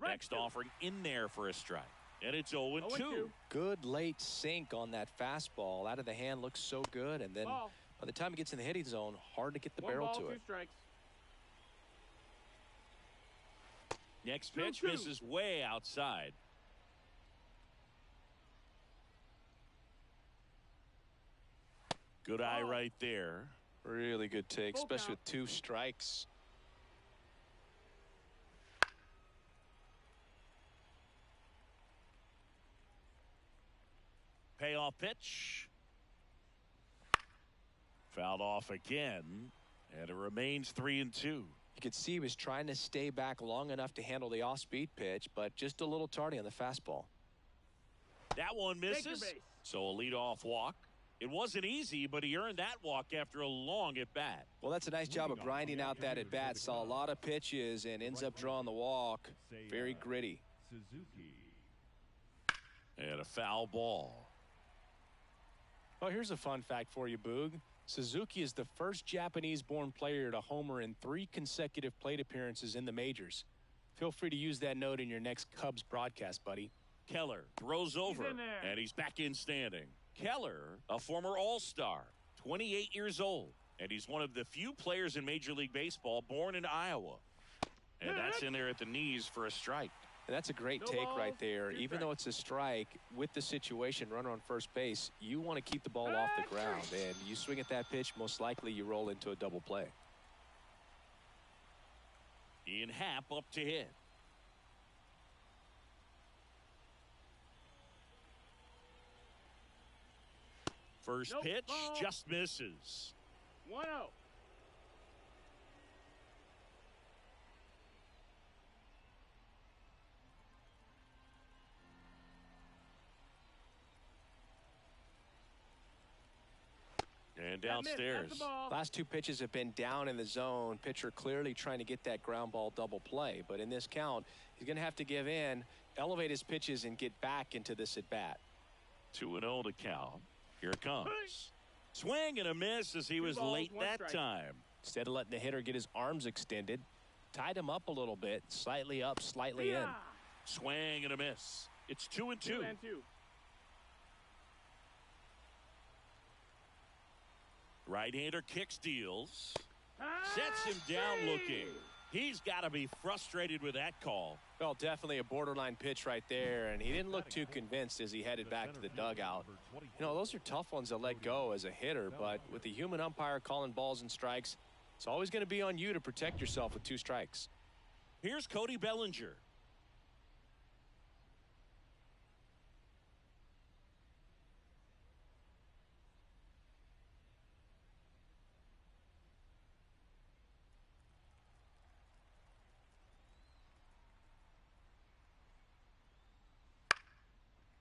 Next offering in there for a strike. And it's 0-2. Good late sink on that fastball. Out of the hand, looks so good. And then by the time it gets in the hitting zone, hard to get the barrel to it. Strikes. Next pitch misses way outside. Good eye right there. Really good take, especially with 2 strikes. Payoff pitch. Fouled off again, and it remains 3-2. You could see he was trying to stay back long enough to handle the off-speed pitch, but just a little tardy on the fastball. That one misses, so a leadoff walk. It wasn't easy, but he earned that walk after a long at-bat. Well, that's a nice job of grinding out that at-bat. Saw a lot of pitches and ends up drawing the walk. Very gritty. And a foul ball. Oh, here's a fun fact for you, Boog. Suzuki is the first Japanese-born player to homer in 3 consecutive plate appearances in the majors. Feel free to use that note in your next Cubs broadcast, buddy. Keller throws over, and he's back in standing. Keller, a former All-Star, 28 years old, and he's one of the few players in Major League Baseball born in Iowa. And that's in there at the knees for a strike. And that's a great take right there. Even though it's a strike, with the situation, runner on first base, you want to keep the ball off the ground. And you swing at that pitch, most likely you roll into a double play. Ian Happ up to hit. First pitch just misses. 1-0. And downstairs. Last 2 pitches have been down in the zone. Pitcher clearly trying to get that ground ball double play. But in this count, he's going to have to give in, elevate his pitches, and get back into this at bat. 2-0 to count. Here it comes. Swing and a miss as he was late that time. Instead of letting the hitter get his arms extended, tied him up a little bit, slightly up, slightly in. Swing and a miss. It's 2-2. Right-hander kick steals. Sets him down looking. He's got to be frustrated with that call. Well, definitely a borderline pitch right there, and he didn't look too convinced as he headed back to the dugout. You know, those are tough ones to let go as a hitter, but with the human umpire calling balls and strikes, it's always going to be on you to protect yourself with 2 strikes. Here's Cody Bellinger.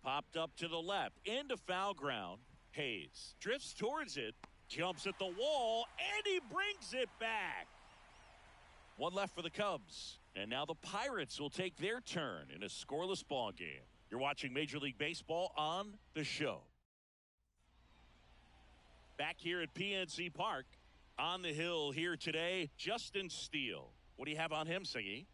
Popped up to the left, into foul ground. Hayes drifts towards it, jumps at the wall, and he brings it back. 1 left for the Cubs, and now the Pirates will take their turn in a scoreless ball game. You're watching Major League Baseball on The Show. Back here at PNC Park, on the hill here today, Justin Steele. What do you have on him, Siggy?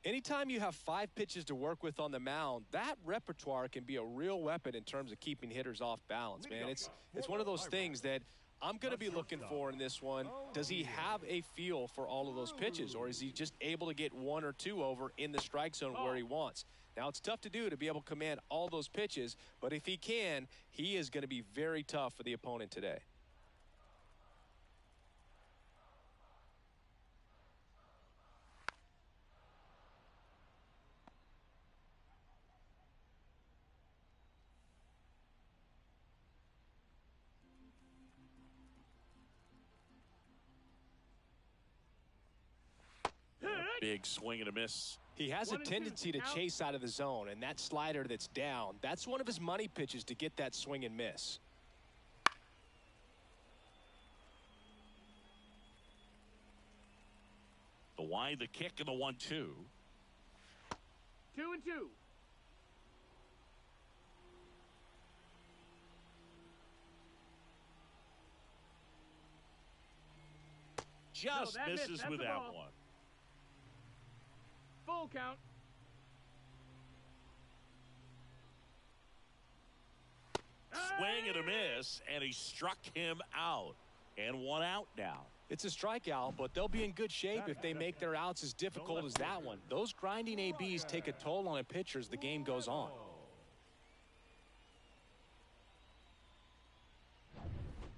Anytime you have 5 pitches to work with on the mound, that repertoire can be a real weapon in terms of keeping hitters off balance, man. It's one of those things that I'm going to be looking for in this one. Does he have a feel for all of those pitches, or is he just able to get 1 or 2 over in the strike zone where he wants? Now, it's tough to do to be able to command all those pitches, but if he can, he is going to be very tough for the opponent today. Big swing and a miss. He has a tendency to chase out of the zone, and that slider that's down, that's one of his money pitches to get that swing and miss. The wide, the kick, and the 1-2. 2-2. Just misses with that one. Full count. swing and a miss, and he struck him out. And one out now. It's a strikeout, but they'll be in good shape if they make their outs as difficult as that one. Those grinding ABs take a toll on a pitcher as the game goes on.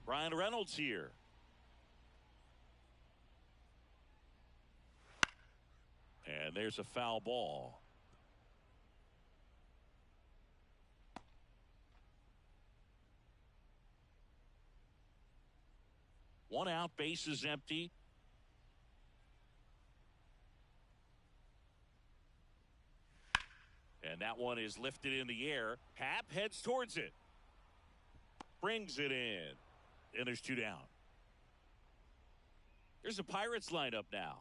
Brian Reynolds here. And there's a foul ball. One out, base is empty. And that one is lifted in the air. Happ heads towards it. Brings it in. And there's two down. Here's the Pirates lineup now.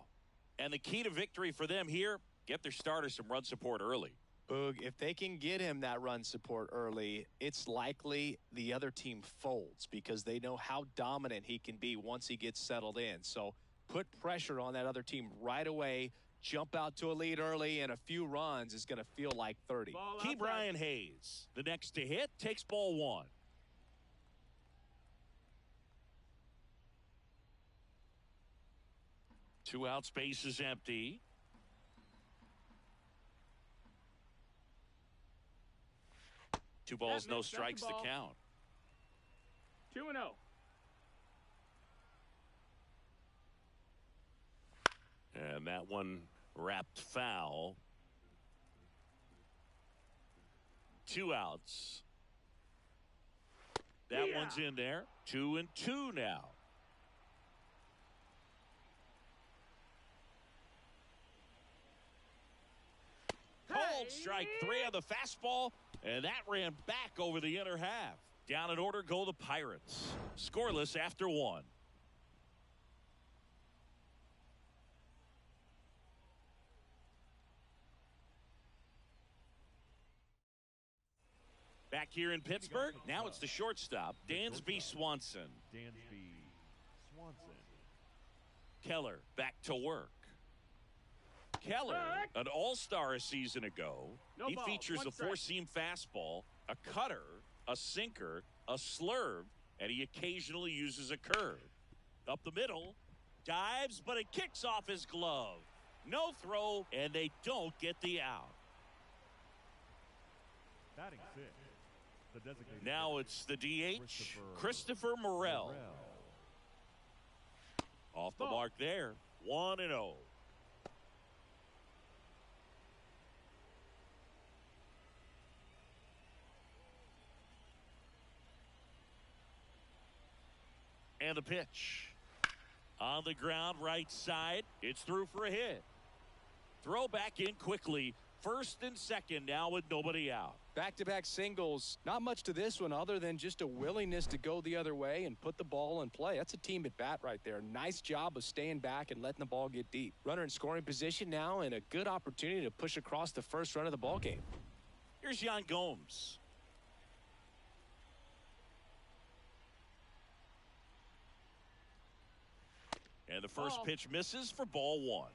And the key to victory for them here, get their starter some run support early. Boog, if they can get him that run support early, it's likely the other team folds because they know how dominant he can be once he gets settled in. So put pressure on that other team right away. Jump out to a lead early, and a few runs is going to feel like 30. Ke'Bryan Hayes, the next to hit, takes ball one. Two out, space is empty. Two balls, no strikes to count. 2-0. And that one wrapped foul. Two outs. That one's in there. 2-2 now. Cold strike three on the fastball, and that ran back over the inner half. Down in order go the Pirates. Scoreless after one. Back here in Pittsburgh, now it's the shortstop, Dansby Swanson. Keller back to work. Keller, an all-star a season ago. He features a four-seam fastball, a cutter, a sinker, a slurve, and he occasionally uses a curve. Up the middle, dives, but it kicks off his glove. No throw, and they don't get the out. Batting fifth, the designated Now it's the DH, Christopher Morel. Off the mark there, 1-0. And the pitch. On the ground, right side. It's through for a hit. Throw back in quickly. First and second now with nobody out. Back-to-back singles. Not much to this one other than just a willingness to go the other way and put the ball in play. That's a team at bat right there. Nice job of staying back and letting the ball get deep. Runner in scoring position now and a good opportunity to push across the first run of the ball game. Here's Yan Gomes. And the first pitch misses for ball one.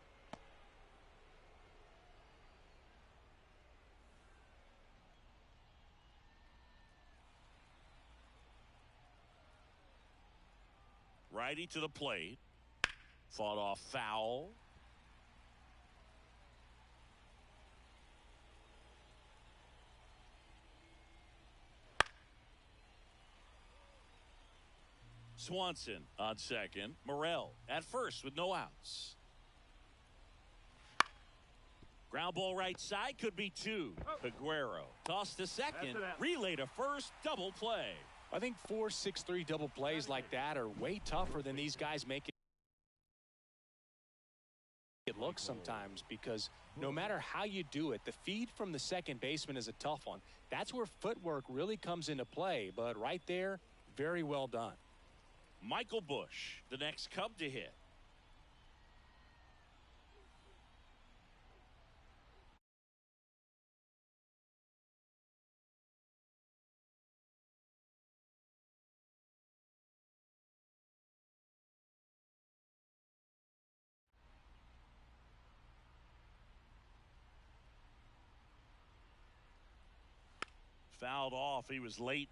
Righty to the plate. Fought off foul. Swanson on second. Morel at first with no outs. Ground ball right side, could be two. Aguero toss to second. Relay to first. Double play. I think 4-6-3 double plays like that are way tougher than these guys make it look sometimes, because no matter how you do it, the feed from the second baseman is a tough one. That's where footwork really comes into play, but right there, very well done. Michael Busch, the next Cub to hit. Fouled off. He was late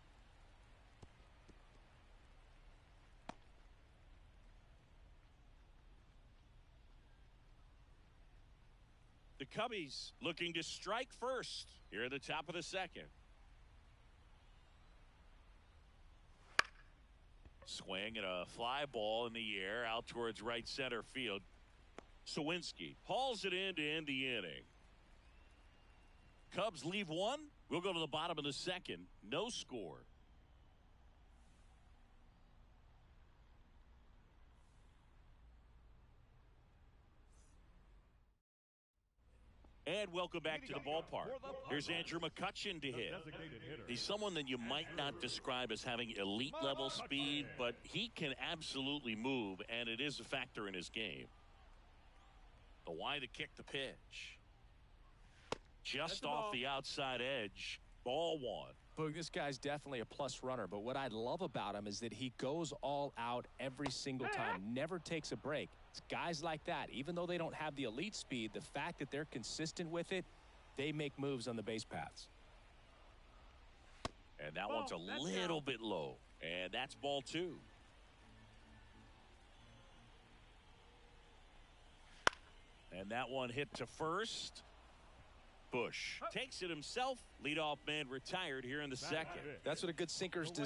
The Cubbies looking to strike first here at the top of the second. Swing and a fly ball in the air out towards right center field. Sawinski hauls it in to end the inning. Cubs leave one. We'll go to the bottom of the second. No score. And welcome back to the ballpark. Here's Andrew McCutchen to hit. He's someone that you might not describe as having elite level speed, but he can absolutely move, and it is a factor in his game. The wide to kick the pitch. Just off the outside edge. Ball one. Boog, this guy's definitely a plus runner, but what I love about him is that he goes all out every single time, never takes a break. It's guys like that, even though they don't have the elite speed, the fact that they're consistent with it, they make moves on the base paths. And that one's a little bit low, and that's ball two. And that one hit to first. Bush takes it himself. Leadoff man retired here in the second. That's what a good sinker's designed.